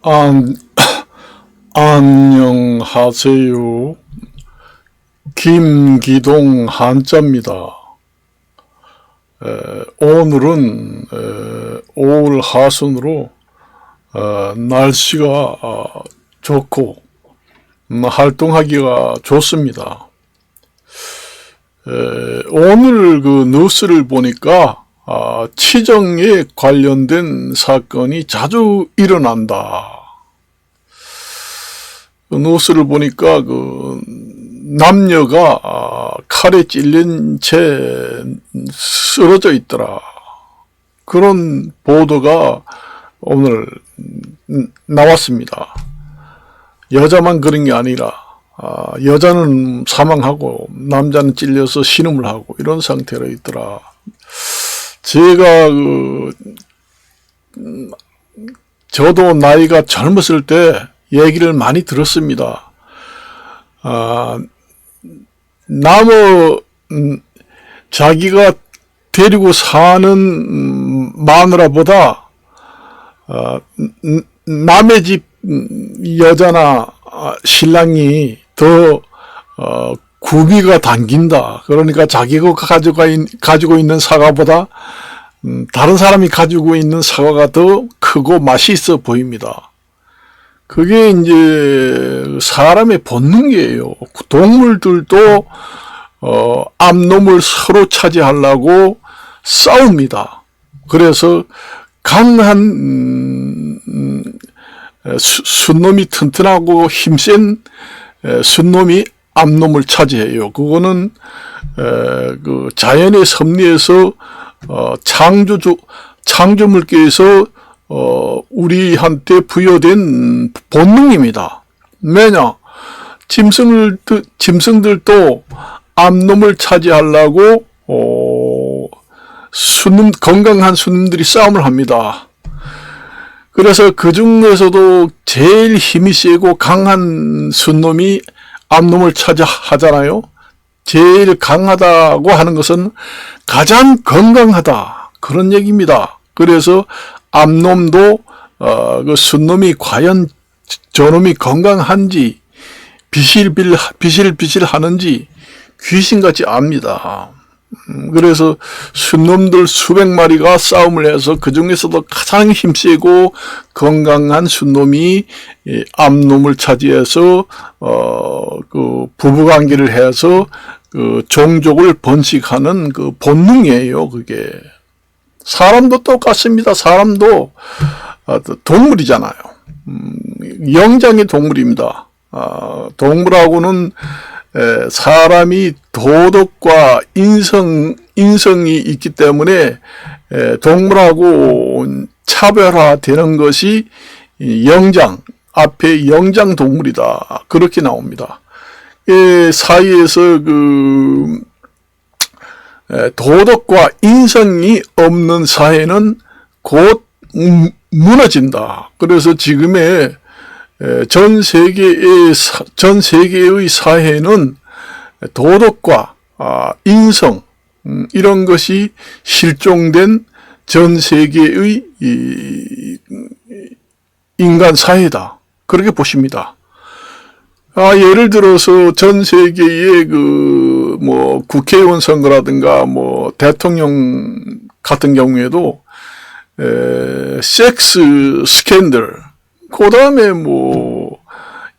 안, 안녕하세요. 김기동 한자입니다. 오늘은 5월 하순으로 날씨가 좋고 활동하기가 좋습니다. 오늘 그 뉴스를 보니까 치정에 관련된 사건이 자주 일어난다. 그 뉴스를 보니까 그 남녀가 칼에 찔린 채 쓰러져 있더라. 그런 보도가 오늘 나왔습니다. 여자만 그런 게 아니라 여자는 사망하고 남자는 찔려서 신음을 하고 이런 상태로 있더라. 제가 저도 나이가 젊었을 때 얘기를 많이 들었습니다. 자기가 데리고 사는 마누라보다 남의 집 여자나 신랑이 더 구비가 당긴다. 그러니까 자기가 가지고 있는 사과보다 다른 사람이 가지고 있는 사과가 더 크고 맛이 있어 보입니다. 그게 이제 사람의 본능이에요. 동물들도 암놈을 서로 차지하려고 싸웁니다. 그래서 강한 순놈이 튼튼하고 힘센 순놈이 암놈을 차지해요. 그거는 그 자연의 섭리에서 창조물께서 우리한테 부여된 본능입니다. 왜냐? 짐승들도 암놈을 차지하려고 건강한 순놈들이 싸움을 합니다. 그래서 그 중에서도 제일 힘이 세고 강한 순놈이 암놈을 차지하잖아요. 제일 강하다고 하는 것은 가장 건강하다. 그런 얘기입니다. 그래서 암놈도 그 순놈이 과연 저놈이 건강한지 비실비실 하는지 귀신같이 압니다. 그래서 순놈들 수백 마리가 싸움을 해서 그 중에서도 가장 힘세고 건강한 순놈이 암놈을 차지해서 그 부부관계를 해서 그 종족을 번식하는 그 본능이에요. 그게 사람도 똑같습니다. 사람도 동물이잖아요. 영장의 동물입니다. 동물하고는 사람이 도덕과 인성이 있기 때문에 동물하고 차별화되는 것이 영장, 앞에 영장 동물이다. 그렇게 나옵니다. 사이에서 그 도덕과 인성이 없는 사회는 곧 무너진다. 그래서 지금의 전 세계의 사회는 도덕과 인성 이런 것이 실종된 전 세계의 인간 사회다. 그렇게 보십니다. 예를 들어서 전 세계의 국회의원 선거라든가 대통령 같은 경우에도 섹스 스캔들, 그 다음에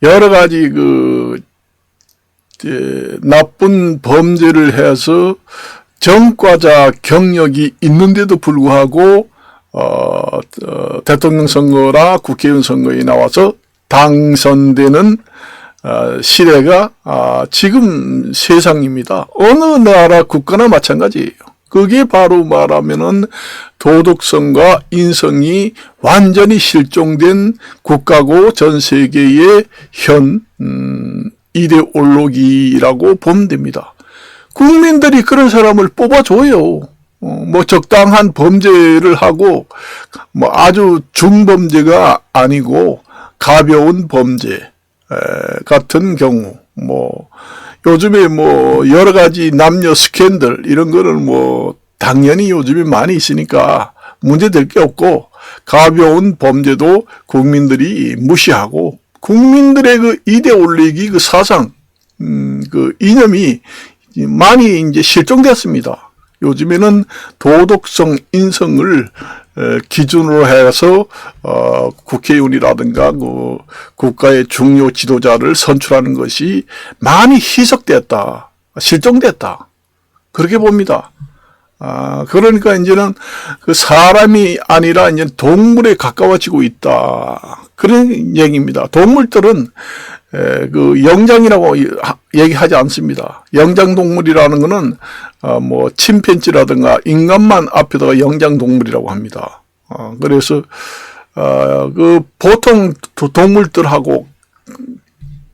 여러 가지 나쁜 범죄를 해서 전과자 경력이 있는데도 불구하고 대통령 선거나 국회의원 선거에 나와서 당선되는 시대가 지금 세상입니다. 어느 나라 국가나 마찬가지예요. 그게 바로 말하면은 도덕성과 인성이 완전히 실종된 국가고 전 세계의 현 이데올로기라고 보면 됩니다. 국민들이 그런 사람을 뽑아줘요. 적당한 범죄를 하고 아주 중범죄가 아니고 가벼운 범죄 같은 경우 요즘에 여러 가지 남녀 스캔들 이런 거는 당연히 요즘에 많이 있으니까 문제될 게 없고, 가벼운 범죄도 국민들이 무시하고, 국민들의 그 이데올로기, 그 사상, 그 이념이 많이 이제 실종됐습니다. 요즘에는 도덕성, 인성을 기준으로 해서 국회의원이라든가 그 국가의 중요 지도자를 선출하는 것이 많이 희석됐다, 실종됐다, 그렇게 봅니다. 그러니까 이제는 그 사람이 아니라 이제 동물에 가까워지고 있다, 그런 얘기입니다. 동물들은 그 영장이라고 얘기하지 않습니다. 영장동물이라는 거는 뭐 침팬지라든가 인간만 앞에다가 영장동물이라고 합니다. 그래서 그 보통 동물들하고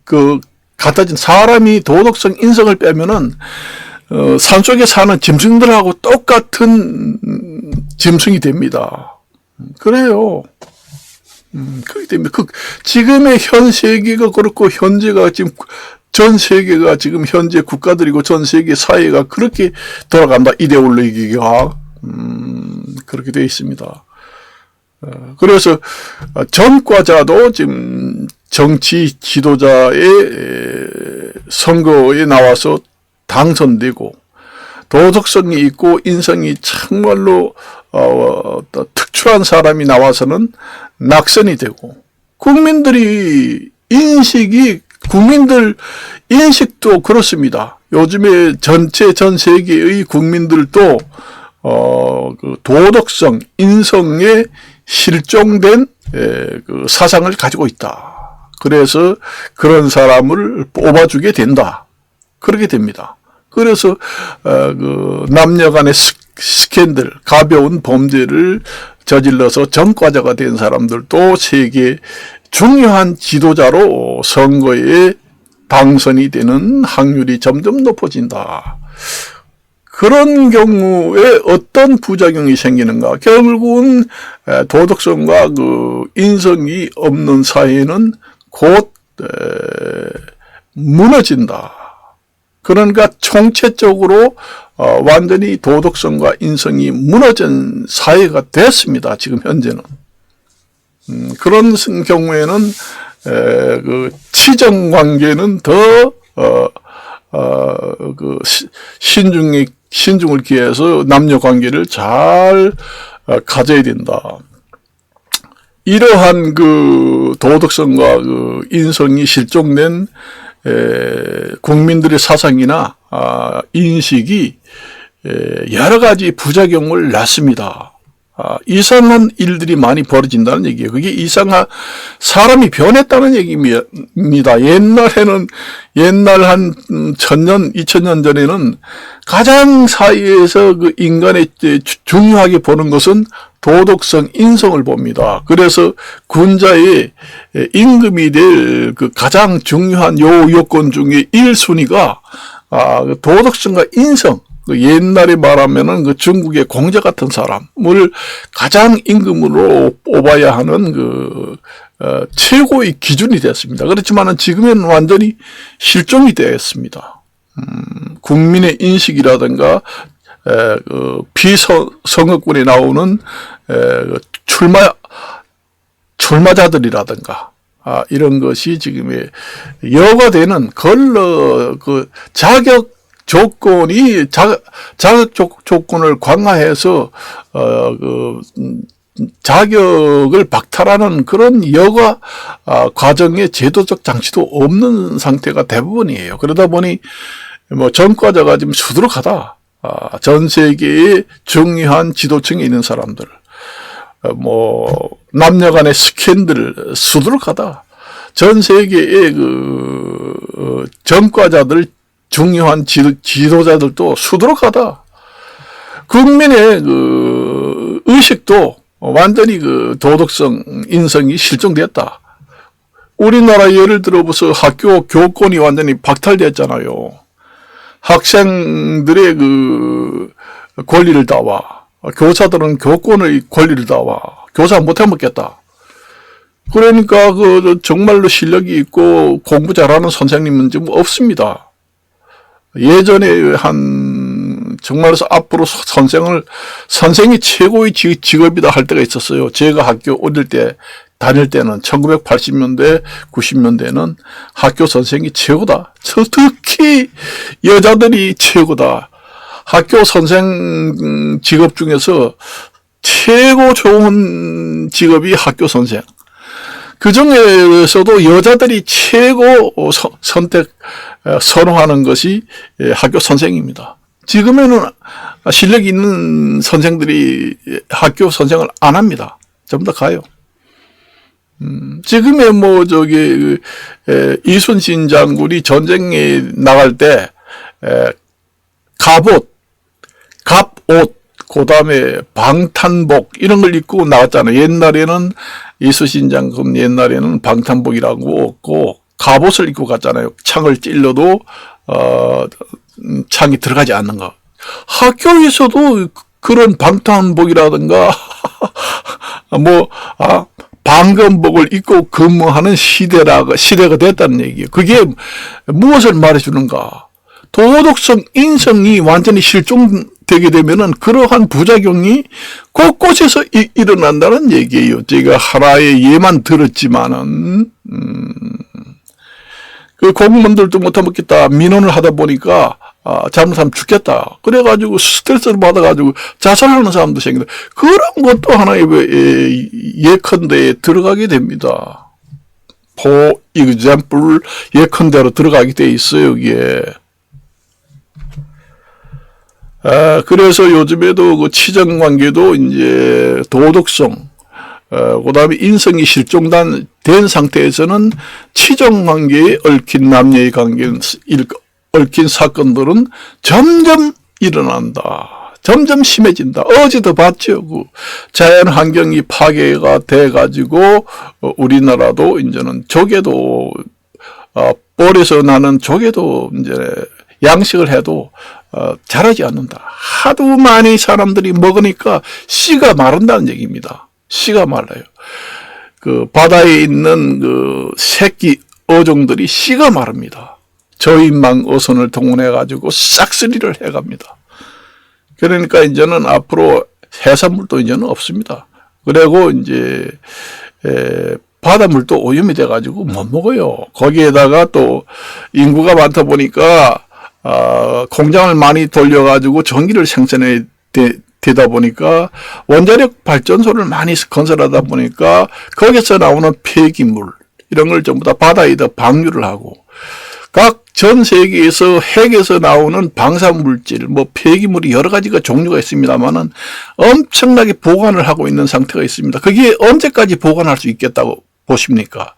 그 같아진 사람이 도덕성, 인성을 빼면은 산속에 사는 짐승들하고 똑같은 짐승이 됩니다. 그래요. 그렇기 때문에 지금의 현 세계가 그렇고, 현재가 지금 전 세계가 지금 현재 국가들이고 전 세계 사회가 그렇게 돌아간다, 이데올로기가 그렇게 되어 있습니다. 그래서 전과자도 지금 정치 지도자의 선거에 나와서 당선되고, 도덕성이 있고 인성이 정말로 특출한 사람이 나와서는 낙선이 되고, 국민들 인식도 그렇습니다. 요즘에 전 세계의 국민들도 그 도덕성, 인성에 실종된 그 사상을 가지고 있다. 그래서 그런 사람을 뽑아주게 된다, 그렇게 됩니다. 그래서 그 남녀 간의 스캔들, 가벼운 범죄를 저질러서 전과자가 된 사람들도 세계 중요한 지도자로 선거에 당선이 되는 확률이 점점 높아진다. 그런 경우에 어떤 부작용이 생기는가? 결국은 도덕성과 그 인성이 없는 사회는 곧 무너진다. 그러니까 총체적으로 완전히 도덕성과 인성이 무너진 사회가 됐습니다, 지금 현재는. 그런 경우에는 그 치정 관계는 더 그 신중을 기해서 남녀 관계를 잘 가져야 된다. 이러한 그 도덕성과 그 인성이 실종된 국민들의 사상이나 인식이 여러 가지 부작용을 낳습니다. 이상한 일들이 많이 벌어진다는 얘기예요. 그게 사람이 변했다는 얘기입니다. 옛날 한 1000년, 2000년 전에는 가장 사회에서 그 인간의 중요하게 보는 것은 도덕성, 인성을 봅니다. 그래서 군자의 임금이 될 그 가장 중요한 요건 중에 1순위가 도덕성과 인성, 옛날에 말하면은 그 중국의 공자 같은 사람을 가장 임금으로 뽑아야 하는 최고의 기준이 됐습니다. 그렇지만은 지금은 완전히 실종이 되었습니다. 국민의 인식이라든가 피선거권에 나오는 출마자들이라든가 이런 것이 지금의 여과되는 자격 조건을 강화해서 자격을 박탈하는 그런 여과 과정의 제도적 장치도 없는 상태가 대부분이에요. 그러다 보니 뭐 전과자가 지금 수두룩하다. 전 세계의 중요한 지도층에 있는 사람들, 뭐 남녀간의 스캔들 수두룩하다. 전 세계의 전과자들, 중요한 지도자들도 수두룩하다. 국민의 의식도 완전히 도덕성, 인성이 실종됐다. 우리나라 예를 들어서 학교 교권이 완전히 박탈됐잖아요. 학생들의 권리를 다와, 교사들은 교권의 권리를 다와, 교사 못 해먹겠다. 그러니까 정말로 실력이 있고 공부 잘하는 선생님은 좀 없습니다. 예전에 한 정말로 앞으로 선생이 최고의 직업이다 할 때가 있었어요. 제가 학교 다닐 때는 1980년대, 90년대는 학교 선생이 최고다. 특히 여자들이 최고다. 학교 선생 직업 중에서 최고 좋은 직업이 학교 선생. 그 중에서도 여자들이 최고 선호하는 것이 학교 선생입니다. 지금에는 실력이 있는 선생들이 학교 선생을 안 합니다. 전부 다 가요. 지금의 이순신 장군이 전쟁에 나갈 때, 갑옷, 그 다음에 방탄복, 이런 걸 입고 나갔잖아요. 옛날에는, 이순신 장군 옛날에는 방탄복이라고 없고, 갑옷을 입고 갔잖아요. 창을 찔러도, 창이 들어가지 않는 거. 학교에서도 그런 방탄복이라든가, 방검복을 입고 근무하는 시대가 됐다는 얘기예요. 그게 무엇을 말해주는가? 도덕성, 인성이 완전히 실종되게 되면은 그러한 부작용이 곳곳에서 일어난다는 얘기예요. 제가 하나의 예만 들었지만은, 그 공무원들도 못하겠다. 민원을 하다 보니까, 잘못하면 죽겠다. 그래가지고 스트레스를 받아가지고 자살하는 사람도 생긴다. 그런 것도 하나의 예컨대에 들어가게 됩니다. For example, 예컨대로 들어가게 돼 있어요, 여기에. 그래서 요즘에도 그 치정관계도 이제 도덕성, 그 다음에 인성이 실종된 상태에서는 치정관계에 얽힌 남녀의 관계는 얽힌 사건들은 점점 일어난다. 점점 심해진다. 어제도 봤죠. 그 자연 환경이 파괴가 돼가지고 우리나라도 이제는 조개도 볼에서 나는 조개도 이제 양식을 해도 자라지 않는다. 하도 많이 사람들이 먹으니까 씨가 마른다는 얘기입니다. 씨가 말라요. 그 바다에 있는 그 새끼 어종들이 씨가 마릅니다. 저인망 어선을 동원해가지고 싹쓸이를 해갑니다. 그러니까 이제는 앞으로 해산물도 이제는 없습니다. 그리고 이제, 바닷물도 오염이 돼가지고 못 먹어요. 거기에다가 또 인구가 많다 보니까, 공장을 많이 돌려가지고 전기를 생산해 되다 보니까 원자력 발전소를 많이 건설하다 보니까 거기서 나오는 폐기물, 이런 걸 전부 다 바다에다 방류를 하고, 각 전 세계에서 핵에서 나오는 방사물질, 폐기물이 여러 가지가 종류가 있습니다만은 엄청나게 보관을 하고 있는 상태가 있습니다. 그게 언제까지 보관할 수 있겠다고 보십니까?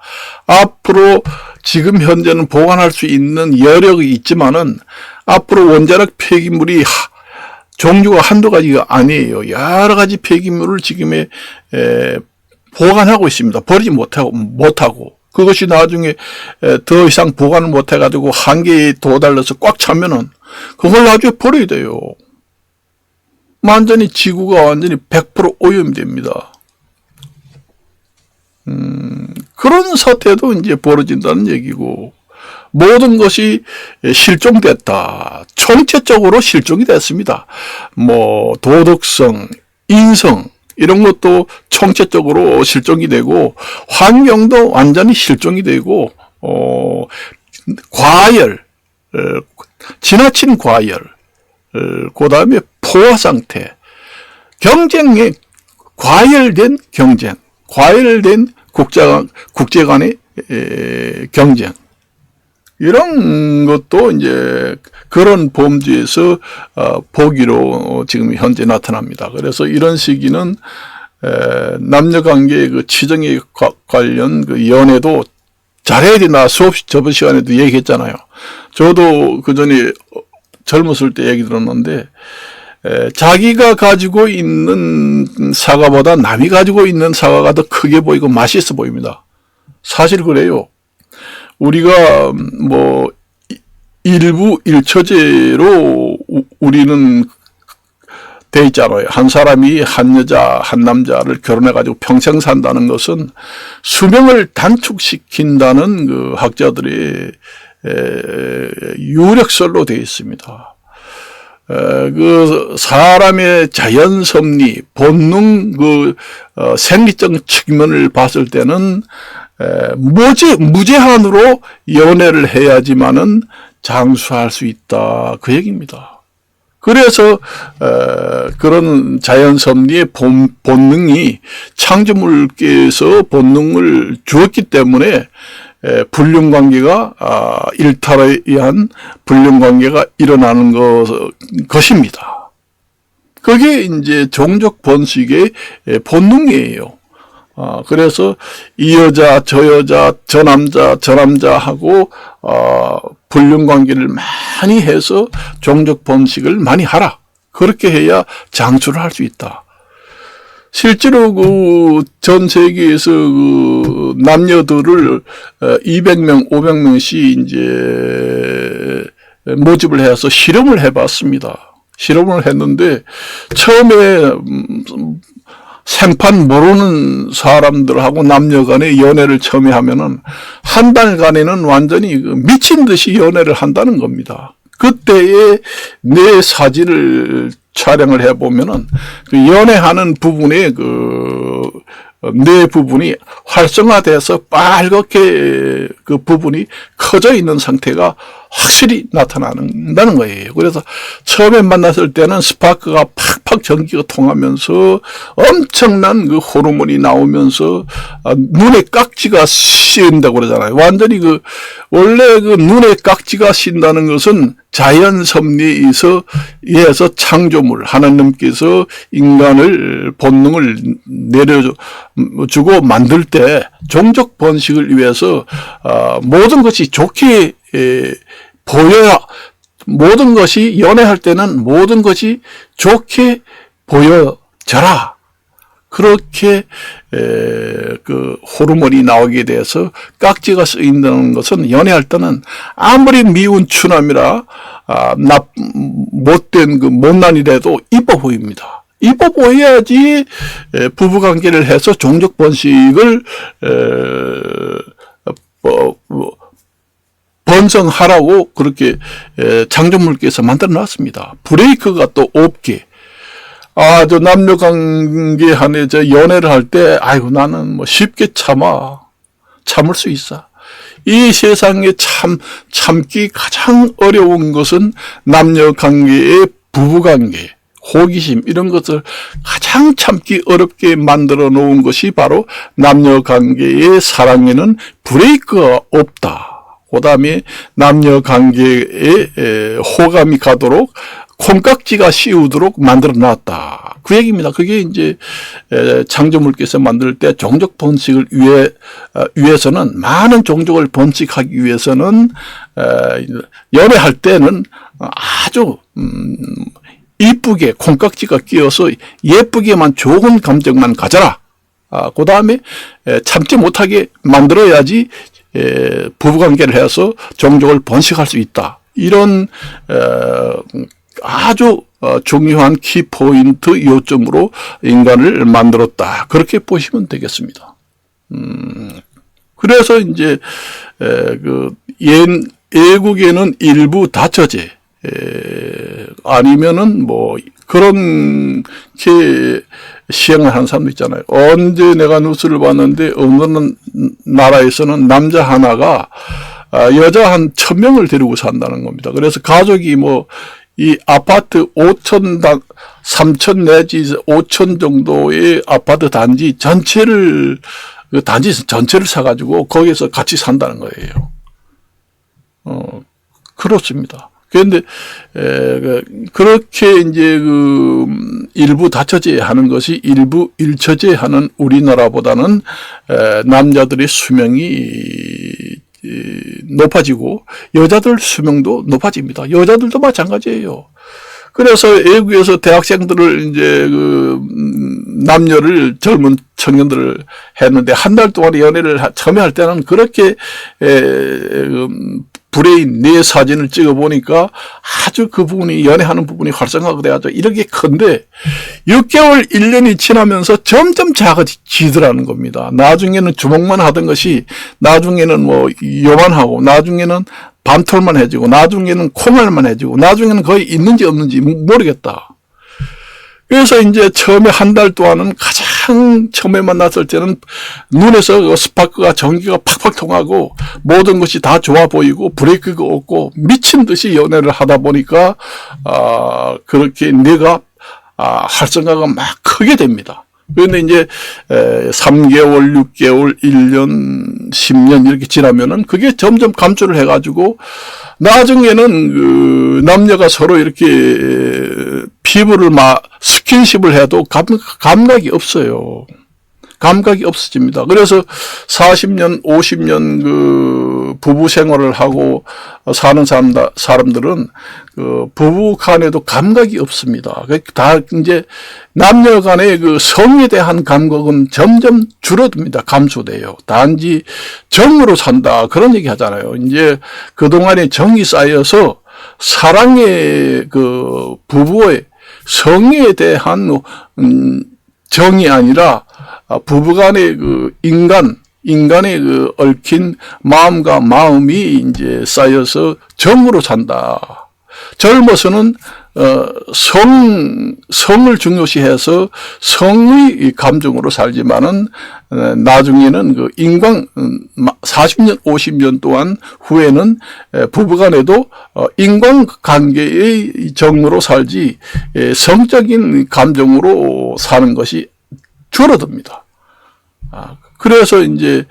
앞으로 지금 현재는 보관할 수 있는 여력이 있지만은 앞으로 원자력 폐기물이 종류가 한두 가지가 아니에요. 여러 가지 폐기물을 지금에 보관하고 있습니다. 버리지 못하고. 그것이 나중에 더 이상 보관을 못해가지고 한계에 도달해서 꽉 차면은 그걸 나중에 버려야 돼요. 완전히 지구가 완전히 100% 오염이 됩니다. 그런 사태도 이제 벌어진다는 얘기고, 모든 것이 실종됐다. 총체적으로 실종이 됐습니다. 도덕성, 인성, 이런 것도 총체적으로 실종이 되고, 환경도 완전히 실종이 되고, 과열, 지나친 과열, 그 다음에 포화 상태, 경쟁에 과열된 경쟁, 과열된 국제 간의 경쟁, 이런 것도 이제 그런 범주에서 보기로 지금 현재 나타납니다. 그래서 이런 시기는 남녀관계 그 치정에 관련 그 연애도 잘해야 된다. 저번 시간에도 얘기했잖아요. 저도 그 전에 젊었을 때 얘기 들었는데, 자기가 가지고 있는 사과보다 남이 가지고 있는 사과가 더 크게 보이고 맛있어 보입니다. 사실 그래요. 우리가 일부 일처제로 우리는 돼 있잖아요. 한 사람이 한 여자, 한 남자를 결혼해가지고 평생 산다는 것은 수명을 단축시킨다는 그 학자들의 유력설로 되어 있습니다. 그 사람의 자연 섭리, 본능, 생리적 측면을 봤을 때는 무제한으로 연애를 해야지만은 장수할 수 있다, 그 얘기입니다. 그래서 그런 자연 섭리의 본능이 창조물께서 본능을 주었기 때문에 불륜관계가 일탈에 의한 불륜관계가 일어나는 것입니다. 그게 이제 종족 번식의 본능이에요. 그래서 이 여자, 저 여자, 저 남자, 저 남자하고 불륜관계를 많이 해서 종족 번식을 많이 하라. 그렇게 해야 장수를 할 수 있다. 실제로 전 세계에서 남녀들을 200명, 500명씩 이제 모집을 해서 실험을 해봤습니다. 실험을 했는데 처음에 생판 모르는 사람들하고 남녀 간의 연애를 처음에 하면은 한 달간에는 완전히 미친 듯이 연애를 한다는 겁니다. 그때의 내 사진을 촬영을 해보면은 그 연애하는 부분에 뇌 부분이 활성화돼서 빨갛게 그 부분이 커져 있는 상태가 확실히 나타난다는 거예요. 그래서 처음에 만났을 때는 스파크가 팍팍 전기가 통하면서 엄청난 그 호르몬이 나오면서 눈에 깍지가 씌인다고 그러잖아요. 완전히 원래 눈에 깍지가 씌인다는 것은 자연 섭리에서 창조물, 하나님께서 인간을 본능을 내려주고 만들 때 종족 번식을 위해서 모든 것이 좋게 보여야, 모든 것이 연애할 때는 모든 것이 좋게 보여져라. 그렇게 호르몬이 나오게 돼서 깍지가 쓰인다는 것은 연애할 때는 아무리 미운 추남이라 못된 못난이라도 이뻐 보입니다. 이뻐 보여야지 부부관계를 해서 종족 번식을 번성하라고 그렇게 창조물께서 만들어 놨습니다. 브레이크가 또 없게. 저 남녀관계 안에 연애를 할 때, 아이고, 나는 쉽게 참을 수 있어. 이 세상에 참기 가장 어려운 것은 남녀관계의 부부관계, 호기심, 이런 것을 가장 참기 어렵게 만들어 놓은 것이 바로 남녀관계의 사랑에는 브레이크가 없다. 그 다음에 남녀관계에 호감이 가도록 콩깍지가 씌우도록 만들어 놨다. 그 얘기입니다. 그게 이제 창조물께서 만들 때 종족 번식을 위해서는, 많은 종족을 번식하기 위해서는 연애할 때는 아주 이쁘게 콩깍지가 끼어서 예쁘게만 좋은 감정만 가져라. 그 다음에 참지 못하게 만들어야지 부부관계를 해서 종족을 번식할 수 있다. 이런 아주 중요한 키포인트 요점으로 인간을 만들었다. 그렇게 보시면 되겠습니다. 그래서 이제 외국에는 일부 다처제 아니면은 그런 게 시행을 하는 사람도 있잖아요. 언제 내가 뉴스를 봤는데 어느 나라에서는 남자 하나가 여자 한 1000명을 데리고 산다는 겁니다. 그래서 가족이 이 아파트 3,000 내지 5,000 정도의 아파트 단지 전체를 사가지고 거기서 같이 산다는 거예요. 그렇습니다. 그런데, 그렇게 이제 일부 다처제 하는 것이 일부 일처제 하는 우리나라보다는, 남자들의 수명이 높아지고 여자들 수명도 높아집니다. 여자들도 마찬가지예요. 그래서 외국에서 대학생들을 이제 남녀를 젊은 청년들을 했는데 한 달 동안 연애를 처음에 할 때는 그렇게 브레인 내 사진을 찍어 보니까 아주 그 부분이 연애하는 부분이 활성화가 돼가지고 이렇게 큰데 6개월 1년이 지나면서 점점 작아지더라는 겁니다. 나중에는 주먹만 하던 것이 나중에는 요만하고 나중에는 밤톨만 해지고 나중에는 콩알만 해지고 나중에는 거의 있는지 없는지 모르겠다. 그래서 이제 처음에 한 달 동안은 가장 처음에 만났을 때는 눈에서 스파크가 전기가 팍팍 통하고 모든 것이 다 좋아 보이고 브레이크가 없고 미친 듯이 연애를 하다 보니까 그렇게 내가 활성화가 막 크게 됩니다. 그런데 이제 3개월, 6개월, 1년, 10년 이렇게 지나면은 그게 점점 감소를 해가지고 나중에는 그 남녀가 서로 이렇게 피부를 스킨십을 해도 감각이 없어요. 감각이 없어집니다. 그래서 40년, 50년 그 부부 생활을 하고 사는 사람들은 그 부부 간에도 감각이 없습니다. 다 이제 남녀 간의 그 성에 대한 감각은 점점 줄어듭니다. 감소돼요. 단지 정으로 산다. 그런 얘기 하잖아요. 이제 그동안에 정이 쌓여서 사랑의 그 부부의 성에 대한 정이 아니라 부부간의 그 인간의 그 얽힌 마음과 마음이 이제 쌓여서 정으로 산다. 젊어서는 성을 중요시해서 성의 감정으로 살지만은 나중에는 그 40년, 50년 동안 후에는 부부간에도 인간관계의 정으로 살지 성적인 감정으로 사는 것이 줄어듭니다. 그래서 이제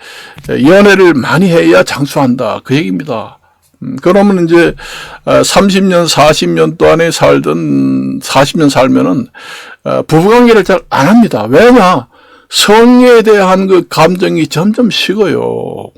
연애를 많이 해야 장수한다. 그 얘기입니다. 그러면 이제 30년, 40년 동안에 살던 40년 살면은 부부관계를 잘 안 합니다. 왜냐? 성에 대한 그 감정이 점점 식어요.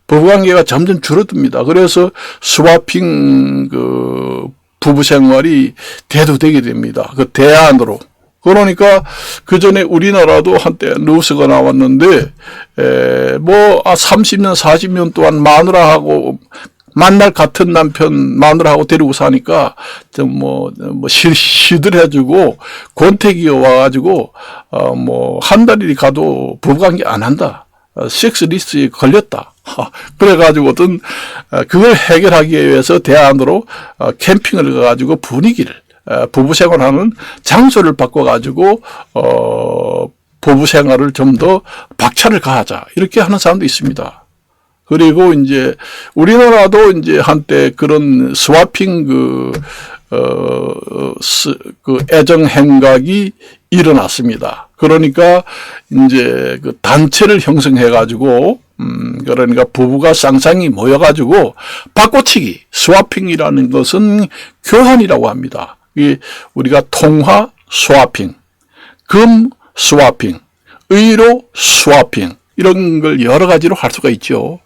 부부관계가 점점 줄어듭니다. 그래서 스와핑 그 부부 생활이 대두되게 됩니다. 그 대안으로. 그러니까 그 전에 우리나라도 한때 뉴스가 나왔는데 30년 40년 동안 마누라하고 만날 같은 남편 마누라하고 데리고 사니까 좀 시들해주고 권태기 와가지고 한 달이 가도 부부관계 안 한다. 섹스 리스트에 걸렸다. 그래가지고든 그걸 해결하기 위해서 대안으로 캠핑을 가가지고 분위기를 부부 생활하는 장소를 바꿔가지고 부부 생활을 좀 더 박차를 가하자 이렇게 하는 사람도 있습니다. 그리고 이제 우리나라도 이제 한때 그런 스와핑 그 애정 행각이 일어났습니다. 그러니까 이제 그 단체를 형성해가지고 그러니까 부부가 쌍쌍이 모여가지고 바꿔치기 스와핑이라는 것은 교환이라고 합니다. 이 우리가 통화 스와핑, 금 스와핑, 의로 스와핑 이런 걸 여러 가지로 할 수가 있죠.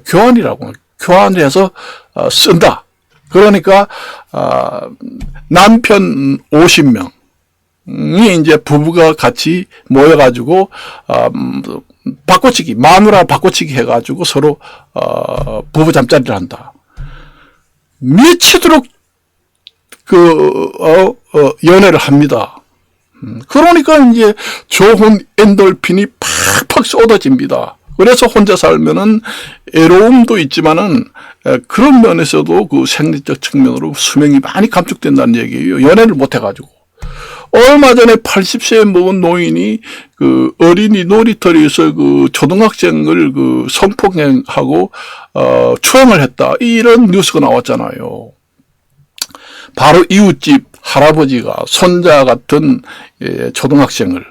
교환이라고 교환을 해서 쓴다. 그러니까 남편 50명이 이제 부부가 같이 모여가지고 바꿔치기 마누라 바꿔치기 해가지고 서로 부부 잠자리를 한다. 미치도록 연애를 합니다. 그러니까 이제 좋은 엔돌핀이 팍팍 쏟아집니다. 그래서 혼자 살면은 애로움도 있지만은 그런 면에서도 그 생리적 측면으로 수명이 많이 감축된다는 얘기예요. 연애를 못 해가지고. 얼마 전에 80세 먹은 노인이 그 어린이 놀이터에서 그 초등학생을 그 성폭행하고 추행을 했다. 이런 뉴스가 나왔잖아요. 바로 이웃집 할아버지가 손자 같은 초등학생을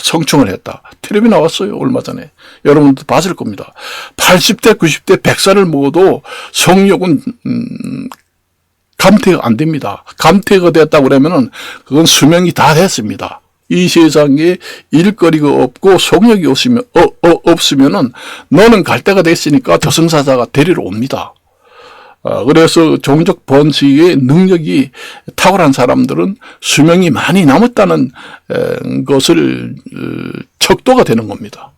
성추행을 했다. 텔레비 나왔어요. 얼마 전에. 여러분도 봤을 겁니다. 80대, 90대, 100살을 먹어도 성욕은 감퇴가 안 됩니다. 감퇴가 됐다고 그러면은 그건 수명이 다 됐습니다. 이 세상에 일거리가 없고 성욕이 없으면은 너는 갈 때가 됐으니까 저승사자가 데리러 옵니다. 그래서 종족 번식의 능력이 탁월한 사람들은 수명이 많이 남았다는 것을 척도가 되는 겁니다.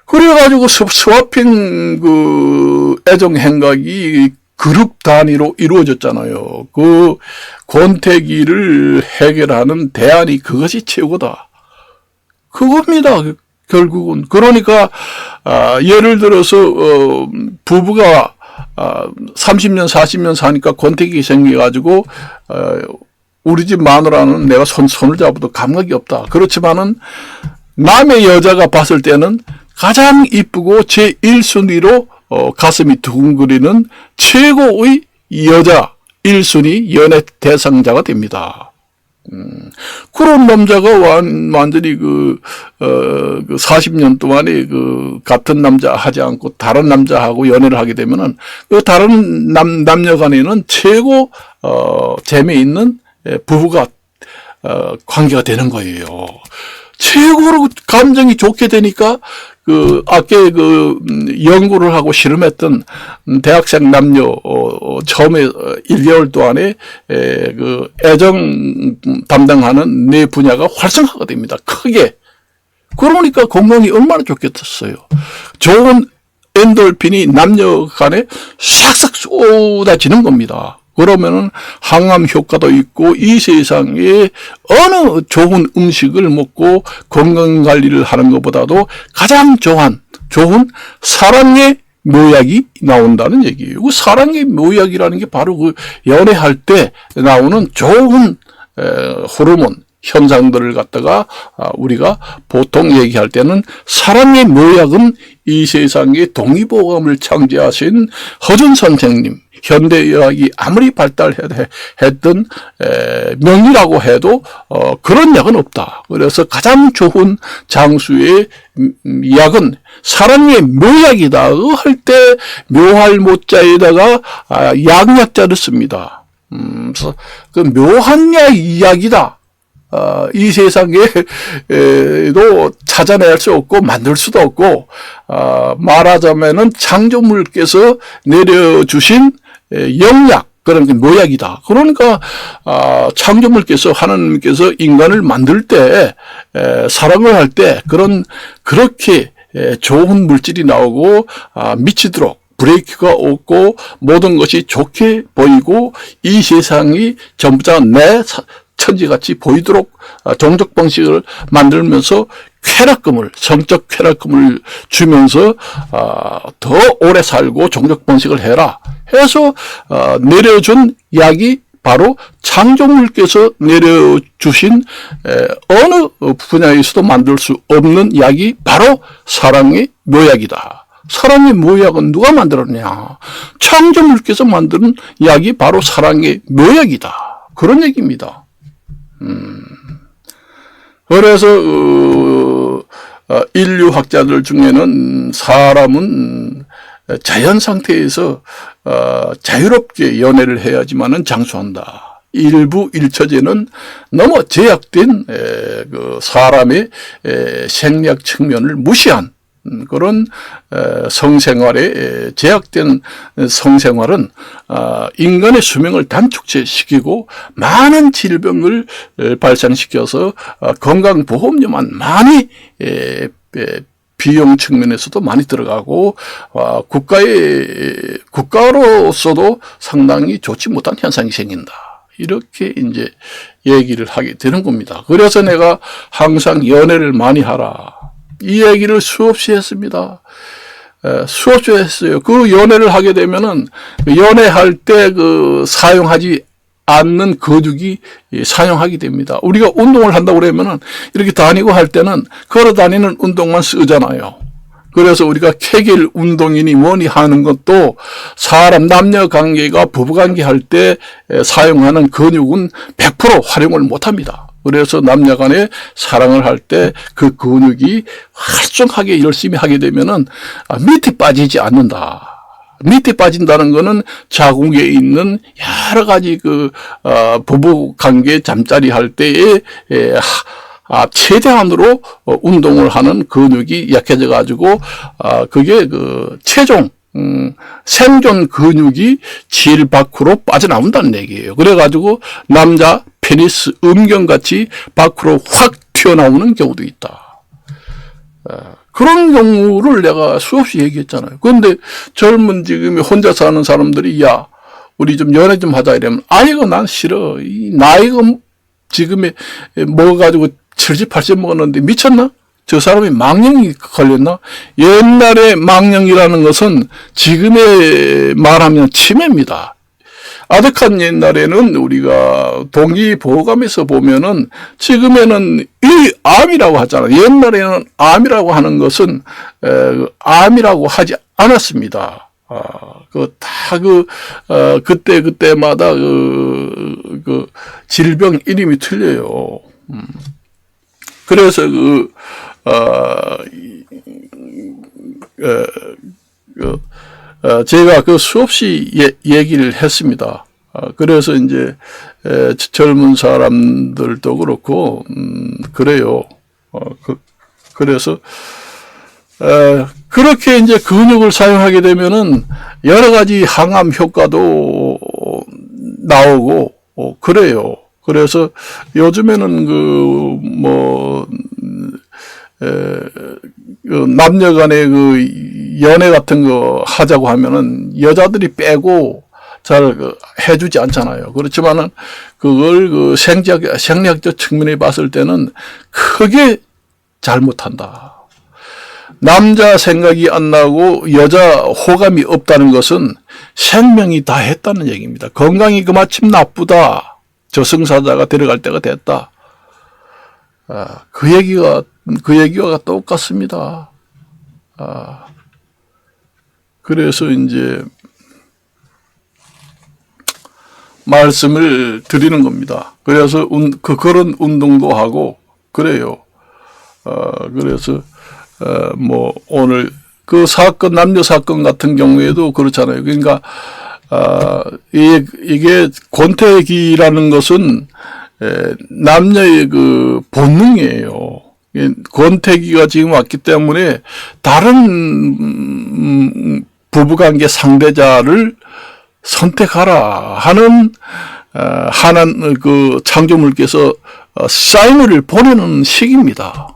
그래가지고 스와핑 그 애정 행각이 그룹 단위로 이루어졌잖아요. 그 권태기를 해결하는 대안이 그것이 최고다. 그겁니다. 결국은. 그러니까 예를 들어서 부부가 30년 40년 사니까 권태기 생겨가지고 우리 집 마누라는 내가 손을 잡아도 감각이 없다. 그렇지만은 남의 여자가 봤을 때는 가장 이쁘고 제1순위로 가슴이 두근거리는 최고의 여자 1순위 연애 대상자가 됩니다. 그런 남자가 완전히 40년 동안에 같은 남자 하지 않고 다른 남자하고 연애를 하게 되면은 그 다른 남녀 간에는 최고 재미있는 부부가 관계가 되는 거예요. 최고로 감정이 좋게 되니까 아까 연구를 하고 실험했던 대학생 남녀 처음에 1개월 동안에 애정 담당하는 네 분야가 활성화가 됩니다. 크게. 그러니까 건강이 얼마나 좋겠었어요. 좋은 엔돌핀이 남녀 간에 싹싹 쏟아지는 겁니다. 그러면은 항암 효과도 있고 이 세상에 어느 좋은 음식을 먹고 건강 관리를 하는 것보다도 가장 좋은 사랑의 묘약이 나온다는 얘기예요. 그 사랑의 묘약이라는 게 바로 그 연애할 때 나오는 좋은 호르몬 현상들을 갖다가 우리가 보통 얘기할 때는 사랑의 묘약은 이 세상에 동의보감을 창제하신 허준 선생님, 현대의학이 아무리 발달했던 명리라고 해도 그런 약은 없다. 그래서 가장 좋은 장수의 약은 사랑의 묘약이다. 할 때 묘할 모자에다가 양약자를 씁니다. 그래서 그 묘한 약이다. 이 세상에도 찾아낼 수 없고 만들 수도 없고 말하자면은 창조물께서 내려주신 영약, 그런 게 묘약이다. 그러니까 창조물께서 하나님께서 인간을 만들 때 사랑을 할 때 그렇게 좋은 물질이 나오고 미치도록 브레이크가 없고 모든 것이 좋게 보이고 이 세상이 전부 다 내 천지같이 보이도록 종족 방식을 만들면서 성적 쾌락금을 주면서 더 오래 살고 종족 번식을 해라 해서 내려준 약이 바로 창조물께서 내려주신 어느 분야에서도 만들 수 없는 약이 바로 사랑의 묘약이다. 사랑의 묘약은 누가 만들었냐? 창조물께서 만드는 약이 바로 사랑의 묘약이다. 그런 얘기입니다. 그래서 인류학자들 중에는 사람은 자연 상태에서 자유롭게 연애를 해야지만은 장수한다. 일부 일처제는 너무 제약된 사람의 생리학 측면을 무시한 그런 성생활에 제약된 성생활은 인간의 수명을 단축시키고 많은 질병을 발생시켜서 건강보험료만 많이 비용 측면에서도 많이 들어가고 국가로서도 상당히 좋지 못한 현상이 생긴다. 이렇게 이제 얘기를 하게 되는 겁니다. 그래서 내가 항상 연애를 많이 하라. 이 얘기를 수없이 했습니다. 수없이 했어요. 그 연애를 하게 되면은 연애할 때 사용하지 않는 근육이 사용하게 됩니다. 우리가 운동을 한다고 그러면은 이렇게 다니고 할 때는 걸어 다니는 운동만 쓰잖아요. 그래서 우리가 케겔 운동이니 뭐니 하는 것도 사람 남녀 관계가 부부 관계 할 때 사용하는 근육은 100% 활용을 못 합니다. 그래서 남녀 간에 사랑을 할 때 그 근육이 활성하게 열심히 하게 되면은 밑에 빠지지 않는다. 밑에 빠진다는 거는 자궁에 있는 여러 가지 부부 관계 잠자리 할 때에 최대한으로 운동을 하는 근육이 약해져 가지고 그게 체중 생존 근육이 질 밖으로 빠져나온다는 얘기예요. 그래가지고 남자 페니스 음경같이 밖으로 확 튀어나오는 경우도 있다. 그런 경우를 내가 수없이 얘기했잖아요. 그런데 젊은 지금 혼자 사는 사람들이 야 우리 좀 연애 좀 하자 이러면 아이고 난 싫어. 이 나이가 지금에 먹어가지고 70, 80 먹었는데 미쳤나? 저 사람이 망령이 걸렸나? 옛날에 망령이라는 것은 지금에 말하면 치매입니다. 아득한 옛날에는 우리가 동기보감에서 보면은 지금에는 이 암이라고 하잖아요. 옛날에는 암이라고 하는 것은 암이라고 하지 않았습니다. 그때마다 그 질병 이름이 틀려요. 그래서 제가 그 수없이 얘기를 했습니다. 그래서 이제 젊은 사람들도 그렇고 그래요. 그래서 그렇게 이제 근육을 사용하게 되면은 여러 가지 항암 효과도 나오고 그래요. 그래서 요즘에는 남녀 간의 연애 같은 거 하자고 하면은 여자들이 빼고 잘 해주지 않잖아요. 그렇지만은 그걸 생리학적 측면에 봤을 때는 크게 잘못한다. 남자 생각이 안 나고 여자 호감이 없다는 것은 생명이 다 했다는 얘기입니다. 건강이 그마침 나쁘다. 저승사자가 데려갈 때가 됐다. 그 얘기가 똑같습니다. 그래서 이제 말씀을 드리는 겁니다. 그래서 그런 운동도 하고 그래요. 그래서 오늘 그 사건, 남녀 사건 같은 경우에도 그렇잖아요. 그러니까 이게 권태기라는 것은 남녀의 그 본능이에요. 권태기가 지금 왔기 때문에 다른 부부관계 상대자를 선택하라 하는 그 창조물께서 사인을 보내는 시기입니다.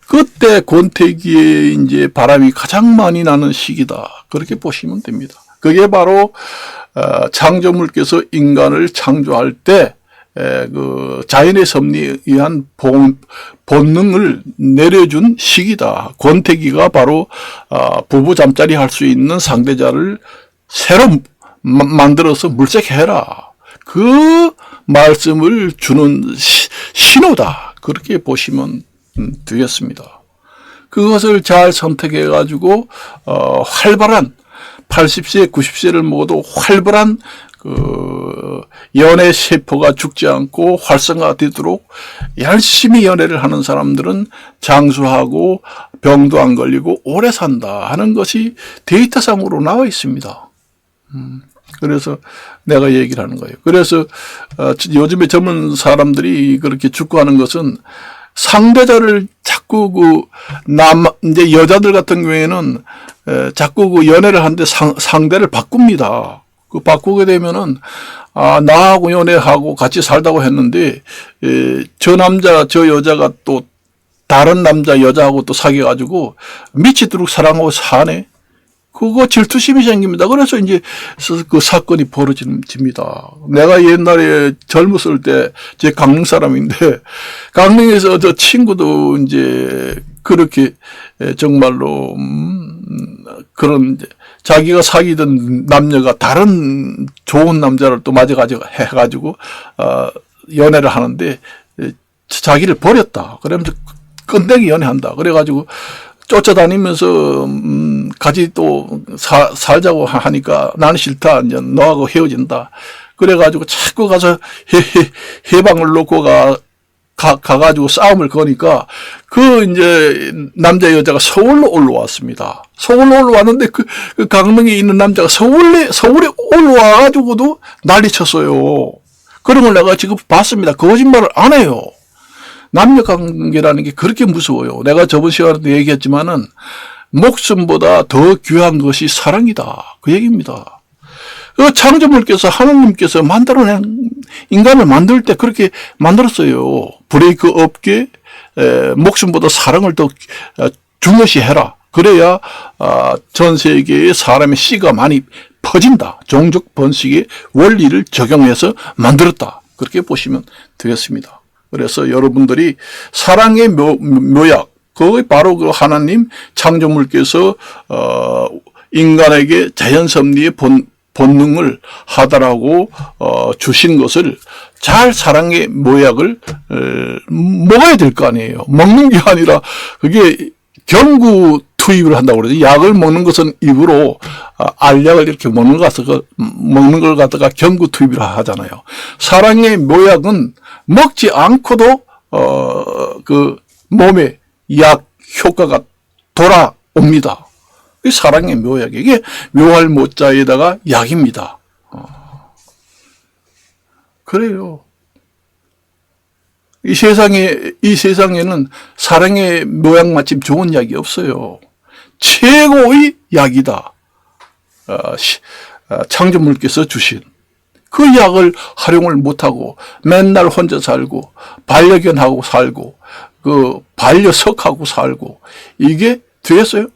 그때 권태기에 이제 바람이 가장 많이 나는 시기다. 그렇게 보시면 됩니다. 그게 바로 창조물께서 인간을 창조할 때 그 자연의 섭리에 의한 본능을 내려준 시기다. 권태기가 바로 부부 잠자리 할 수 있는 상대자를 새로 만들어서 물색해라. 그 말씀을 주는 신호다. 그렇게 보시면 되겠습니다. 그것을 잘 선택해 가지고 활발한 80세, 90세를 먹어도 활발한 그 연애 세포가 죽지 않고 활성화되도록 열심히 연애를 하는 사람들은 장수하고 병도 안 걸리고 오래 산다 하는 것이 데이터상으로 나와 있습니다. 그래서 내가 얘기를 하는 거예요. 그래서 요즘에 젊은 사람들이 그렇게 죽고 하는 것은 상대자를 자꾸 이제 여자들 같은 경우에는 자꾸 그 연애를 하는데 상대를 바꿉니다. 그 바꾸게 되면은 나하고 연애하고 같이 살다고 했는데 저 남자 저 여자가 또 다른 남자 여자하고 또 사귀어가지고 미치도록 사랑하고 사네. 그거 질투심이 생깁니다. 그래서 이제 그 사건이 벌어집니다. 내가 옛날에 젊었을 때 제 강릉 사람인데 강릉에서 저 친구도 이제 그렇게 정말로 그런 자기가 사귀던 남녀가 다른 좋은 남자를 또 맞아가지고 해가지고 연애를 하는데 자기를 버렸다. 그러면서 끈데기 연애한다. 그래가지고 쫓아다니면서 같이 또 살자고 하니까 나는 싫다. 이제 너하고 헤어진다. 그래가지고 자꾸 가서 해방을 놓고 가가지고 싸움을 거니까 그 이제 남자 여자가 서울로 올라왔습니다. 서울로 올라왔는데 그 강릉에 있는 남자가 서울에 올라와가지고도 난리 쳤어요. 그런 걸 내가 지금 봤습니다. 거짓말을 안 해요. 남녀 관계라는 게 그렇게 무서워요. 내가 저번 시간에도 얘기했지만은 목숨보다 더 귀한 것이 사랑이다. 그 얘기입니다. 그 창조물께서 하나님께서 만들어낸 인간을 만들 때 그렇게 만들었어요. 브레이크 없게 목숨보다 사랑을 더 중요시해라. 그래야 전 세계의 사람의 씨가 많이 퍼진다. 종족 번식의 원리를 적용해서 만들었다. 그렇게 보시면 되겠습니다. 그래서 여러분들이 사랑의 묘약, 그게 바로 그 하나님 창조물께서 인간에게 자연섭리의 본능을 하다라고 주신 것을 잘 사랑의 묘약을 먹어야 될 거 아니에요. 먹는 게 아니라 그게 경구 투입을 한다고 그러죠. 약을 먹는 것은 입으로 알약을 이렇게 먹는 걸 갖다가 경구 투입을 하잖아요. 사랑의 묘약은 먹지 않고도 그 몸에 약 효과가 돌아옵니다. 이 사랑의 묘약, 이게 묘할 모자에다가 약입니다. 그래요. 이 세상에는 사랑의 묘약 마침 좋은 약이 없어요. 최고의 약이다. 창조물께서 주신 그 약을 활용을 못하고 맨날 혼자 살고 반려견하고 살고 그 반려석하고 살고 이게 되겠어요?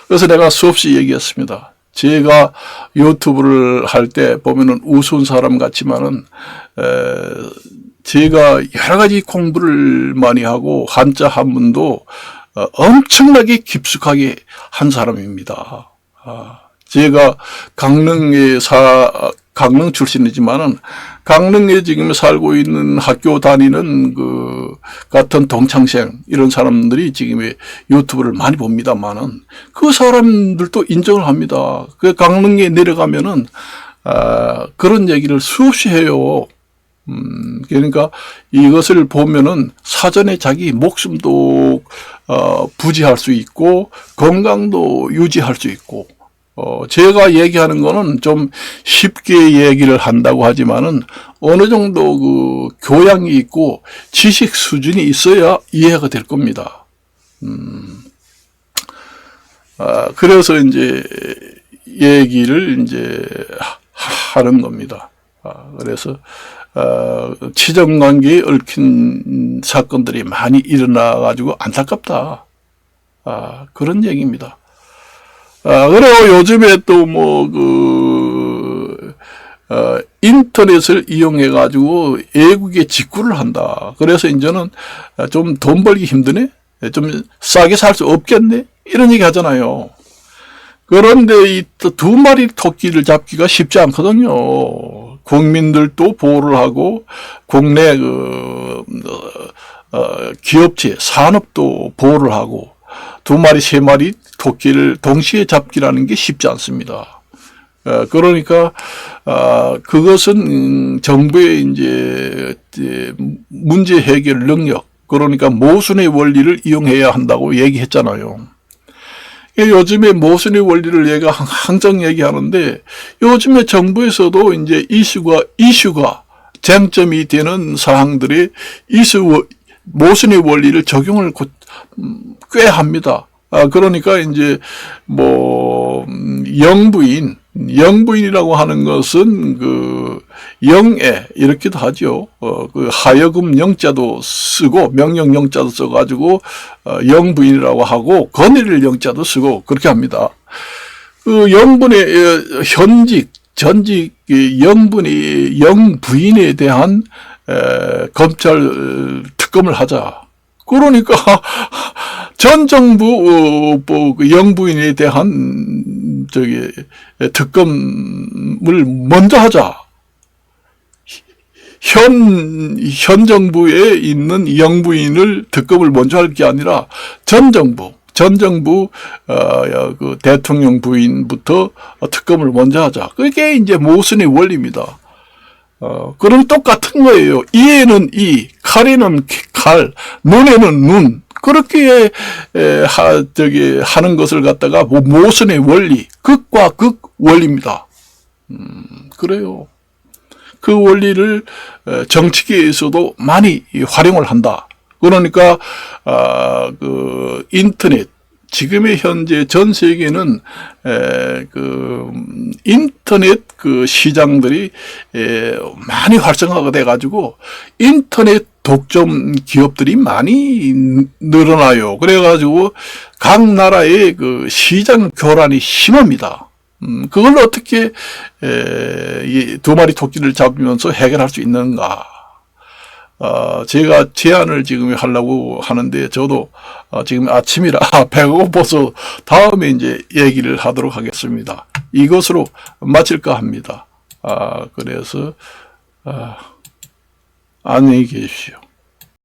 그래서 내가 수없이 얘기했습니다. 제가 유튜브를 할 때 보면은 우스운 사람 같지만은 제가 여러 가지 공부를 많이 하고 한자 한문도 엄청나게 깊숙하게 한 사람입니다. 제가 강릉 출신이지만은 강릉에 지금 살고 있는 학교 다니는 그 같은 동창생 이런 사람들이 지금 유튜브를 많이 봅니다만은 그 사람들도 인정을 합니다. 그 강릉에 내려가면은 그런 얘기를 수없이 해요. 그러니까 이것을 보면은 사전에 자기 목숨도 부지할 수 있고 건강도 유지할 수 있고 제가 얘기하는 거는 좀 쉽게 얘기를 한다고 하지만은 어느 정도 그 교양이 있고 지식 수준이 있어야 이해가 될 겁니다. 그래서 이제 얘기를 이제 하는 겁니다. 그래서 치정관계에 얽힌 사건들이 많이 일어나가지고 안타깝다. 그런 얘기입니다. 그리고 요즘에 또 인터넷을 이용해가지고 애국에 직구를 한다. 그래서 이제는 좀 돈 벌기 힘드네? 좀 싸게 살 수 없겠네? 이런 얘기 하잖아요. 그런데 이 두 마리 토끼를 잡기가 쉽지 않거든요. 국민들도 보호를 하고, 국내 기업체, 산업도 보호를 하고, 두 마리, 세 마리 토끼를 동시에 잡기라는 게 쉽지 않습니다. 그러니까, 그것은 정부의 이제 문제 해결 능력, 그러니까 모순의 원리를 이용해야 한다고 얘기했잖아요. 요즘에 모순의 원리를 얘가 항상 얘기하는데, 요즘에 정부에서도 이제 이슈가 쟁점이 되는 사항들의 모순의 원리를 적용을 꽤 합니다. 그러니까 이제 영부인이라고 하는 것은 그 영애 이렇게도 하죠. 그 하여금 영자도 쓰고 명령 영자도 써가지고 영부인이라고 하고 건의를 영자도 쓰고 그렇게 합니다. 그 영분의 전직 영부인에 대한 검찰 특검을 하자. 그러니까 전 정부 영부인에 대한 특검을 먼저 하자. 현 정부에 있는 영부인을 특검을 먼저 할 게 아니라 전 정부 그 대통령 부인부터 특검을 먼저 하자. 그게 이제 모순의 원리입니다. 그럼 똑같은 거예요. 이에는 이, 칼에는 칼, 눈에는 눈. 그렇게 하는 것을 갖다가 모순의 원리, 극과 극 원리입니다. 그래요. 그 원리를 정치계에서도 많이 활용을 한다. 그러니까 그 인터넷, 지금의 현재 전 세계는 그 인터넷 그 시장들이 많이 활성화가 돼가지고 인터넷 독점 기업들이 많이 늘어나요. 그래가지고 각 나라의 그 시장 교란이 심합니다. 그걸 어떻게 이 두 마리 토끼를 잡으면서 해결할 수 있는가? 제가 제안을 지금 하려고 하는데 저도 지금 아침이라 배가 고파서 다음에 이제 얘기를 하도록 하겠습니다. 이것으로 마칠까 합니다. 그래서 안녕히 계십시오.